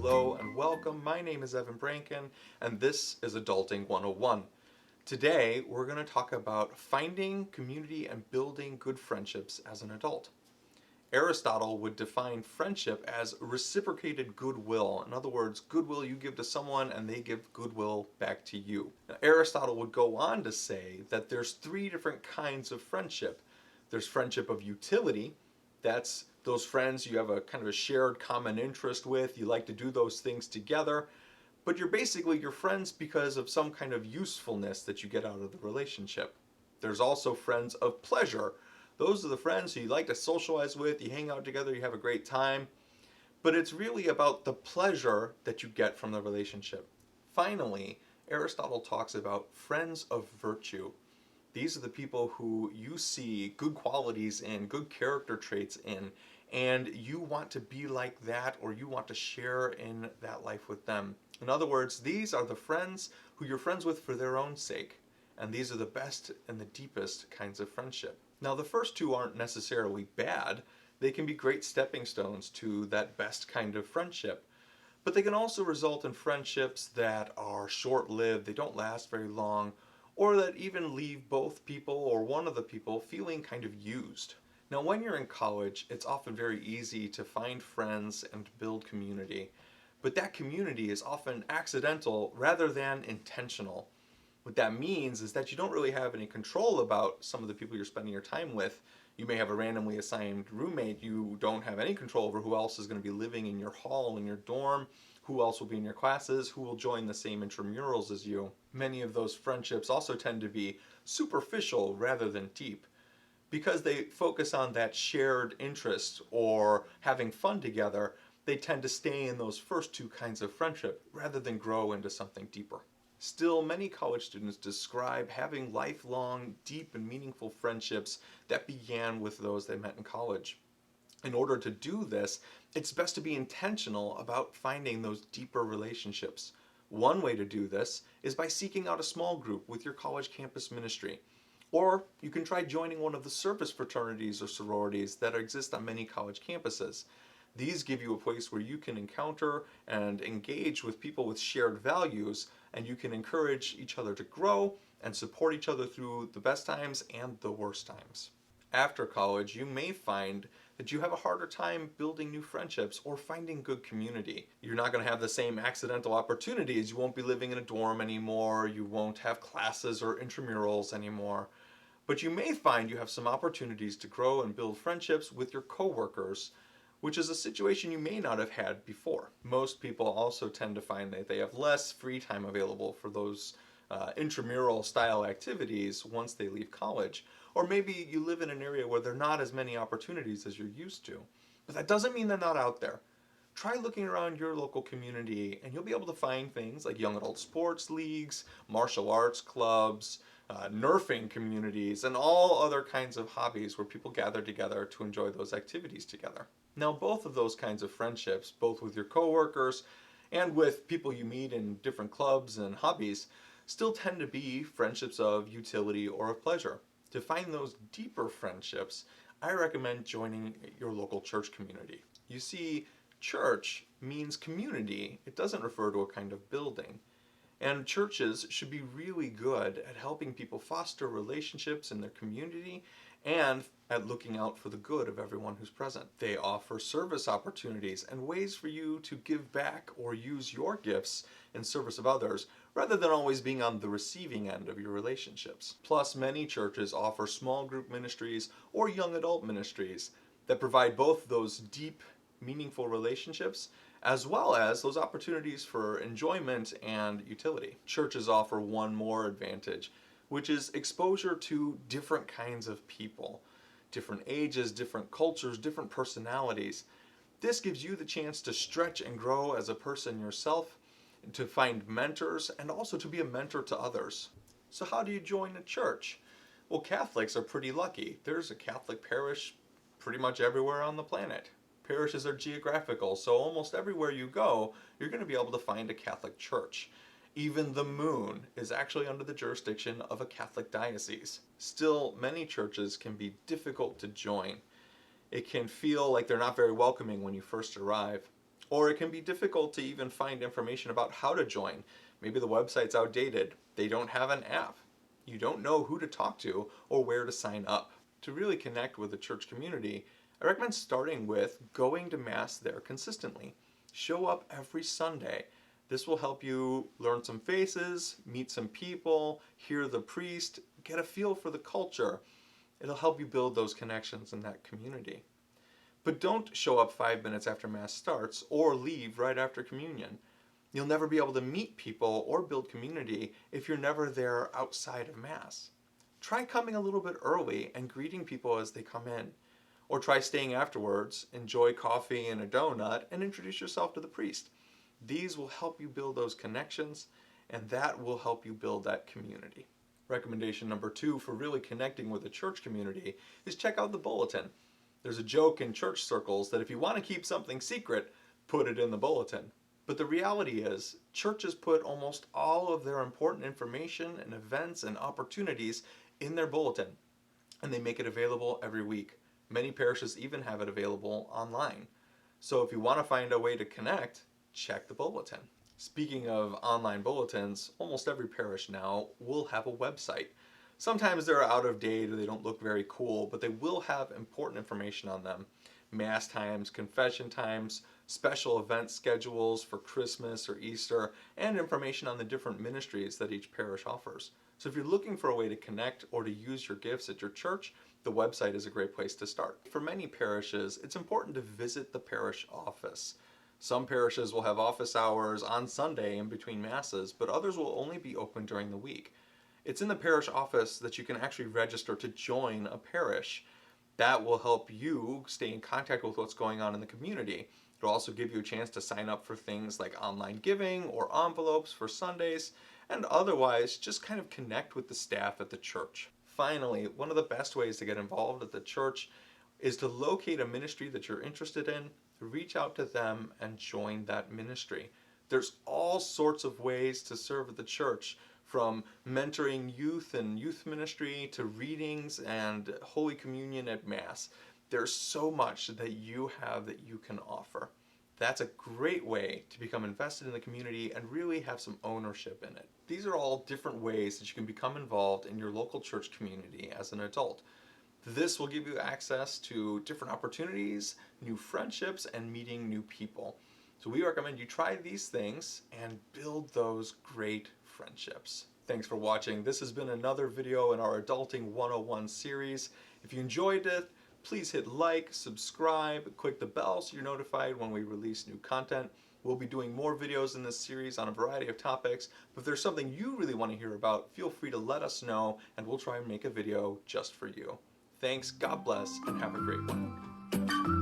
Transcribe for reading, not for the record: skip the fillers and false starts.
Hello and welcome. My name is Evan Branken, and this is Adulting 101. Today, we're going to talk about finding community and building good friendships as an adult. Aristotle would define friendship as reciprocated goodwill. In other words, goodwill you give to someone and they give goodwill back to you. Now, Aristotle would go on to say that there's three different kinds of friendship. There's friendship of utility. That's those friends you have a kind of a shared common interest with. You like to do those things together. But you're basically your friends because of some kind of usefulness that you get out of the relationship. There's also friends of pleasure. Those are the friends who you like to socialize with, you hang out together, you have a great time. But it's really about the pleasure that you get from the relationship. Finally, Aristotle talks about friends of virtue. These are the people who you see good qualities in, good character traits in, and you want to be like that, or you want to share in that life with them. In other words, these are the friends who you're friends with for their own sake, and these are the best and the deepest kinds of friendship. Now, the first two aren't necessarily bad. They can be great stepping stones to that best kind of friendship. But they can also result in friendships that are short-lived, they don't last very long, or that even leave both people or one of the people feeling kind of used. Now, when you're in college, it's often very easy to find friends and build community, but that community is often accidental rather than intentional. What that means is that you don't really have any control about some of the people you're spending your time with. You may have a randomly assigned roommate. You don't have any control over who else is going to be living in your hall, in your dorm, who else will be in your classes, who will join the same intramurals as you. Many of those friendships also tend to be superficial rather than deep. Because they focus on that shared interest or having fun together, they tend to stay in those first two kinds of friendship rather than grow into something deeper. Still, many college students describe having lifelong, deep and meaningful friendships that began with those they met in college. In order to do this, it's best to be intentional about finding those deeper relationships. One way to do this is by seeking out a small group with your college campus ministry. Or you can try joining one of the service fraternities or sororities that exist on many college campuses. These give you a place where you can encounter and engage with people with shared values, and you can encourage each other to grow and support each other through the best times and the worst times. After college, you may find that you have a harder time building new friendships or finding good community. You're not going to have the same accidental opportunities. You won't be living in a dorm anymore. You won't have classes or intramurals anymore. But you may find you have some opportunities to grow and build friendships with your coworkers, which is a situation you may not have had before. Most people also tend to find that they have less free time available for those intramural style activities once they leave college. Or maybe you live in an area where there are not as many opportunities as you're used to. But that doesn't mean they're not out there. Try looking around your local community and you'll be able to find things like young adult sports leagues, martial arts clubs, nerfing communities, and all other kinds of hobbies where people gather together to enjoy those activities together. Now, both of those kinds of friendships, both with your coworkers and with people you meet in different clubs and hobbies, still tend to be friendships of utility or of pleasure. To find those deeper friendships, I recommend joining your local church community. You see, church means community. It doesn't refer to a kind of building. And churches should be really good at helping people foster relationships in their community and at looking out for the good of everyone who's present. They offer service opportunities and ways for you to give back or use your gifts in service of others, rather than always being on the receiving end of your relationships. Plus, many churches offer small group ministries or young adult ministries that provide both those deep, meaningful relationships as well as those opportunities for enjoyment and utility. Churches offer one more advantage, which is exposure to different kinds of people, different ages, different cultures, different personalities. This gives you the chance to stretch and grow as a person yourself, to find mentors, and also to be a mentor to others. So how do you join a church? Well, Catholics are pretty lucky. There's a Catholic parish pretty much everywhere on the planet. Parishes are geographical, so almost everywhere you go, you're going to be able to find a Catholic church. Even the moon is actually under the jurisdiction of a Catholic diocese. Still, many churches can be difficult to join. It can feel like they're not very welcoming when you first arrive. Or it can be difficult to even find information about how to join. Maybe the website's outdated, they don't have an app, you don't know who to talk to or where to sign up. To really connect with the church community, I recommend starting with going to Mass there consistently. Show up every Sunday. This will help you learn some faces, meet some people, hear the priest, get a feel for the culture. It'll help you build those connections in that community. But don't show up 5 minutes after Mass starts or leave right after communion. You'll never be able to meet people or build community if you're never there outside of Mass. Try coming a little bit early and greeting people as they come in. Or try staying afterwards, enjoy coffee and a donut, and introduce yourself to the priest. These will help you build those connections, and that will help you build that community. Recommendation number 2 for really connecting with the church community is check out the bulletin. There's a joke in church circles that if you want to keep something secret, put it in the bulletin. But the reality is, churches put almost all of their important information and events and opportunities in their bulletin, and they make it available every week. Many parishes even have it available online. So if you want to find a way to connect, check the bulletin. Speaking of online bulletins, almost every parish now will have a website. Sometimes they're out of date or they don't look very cool, but they will have important information on them. Mass times, confession times, special event schedules for Christmas or Easter, and information on the different ministries that each parish offers. So if you're looking for a way to connect or to use your gifts at your church, the website is a great place to start. For many parishes, it's important to visit the parish office. Some parishes will have office hours on Sunday in between Masses, but others will only be open during the week. It's in the parish office that you can actually register to join a parish. That will help you stay in contact with what's going on in the community. It'll also give you a chance to sign up for things like online giving or envelopes for Sundays, and otherwise just kind of connect with the staff at the church. Finally, one of the best ways to get involved at the church is to locate a ministry that you're interested in, reach out to them, and join that ministry. There's all sorts of ways to serve at the church, from mentoring youth and youth ministry to readings and Holy Communion at Mass. There's so much that you have that you can offer. That's a great way to become invested in the community and really have some ownership in it. These are all different ways that you can become involved in your local church community as an adult. This will give you access to different opportunities, new friendships, and meeting new people. So we recommend you try these things and build those great friendships. Thanks for watching. This has been another video in our Adulting 101 series. If you enjoyed it, please hit like, subscribe, click the bell so you're notified when we release new content. We'll be doing more videos in this series on a variety of topics, but if there's something you really want to hear about, feel free to let us know and we'll try and make a video just for you. Thanks, God bless, and have a great one.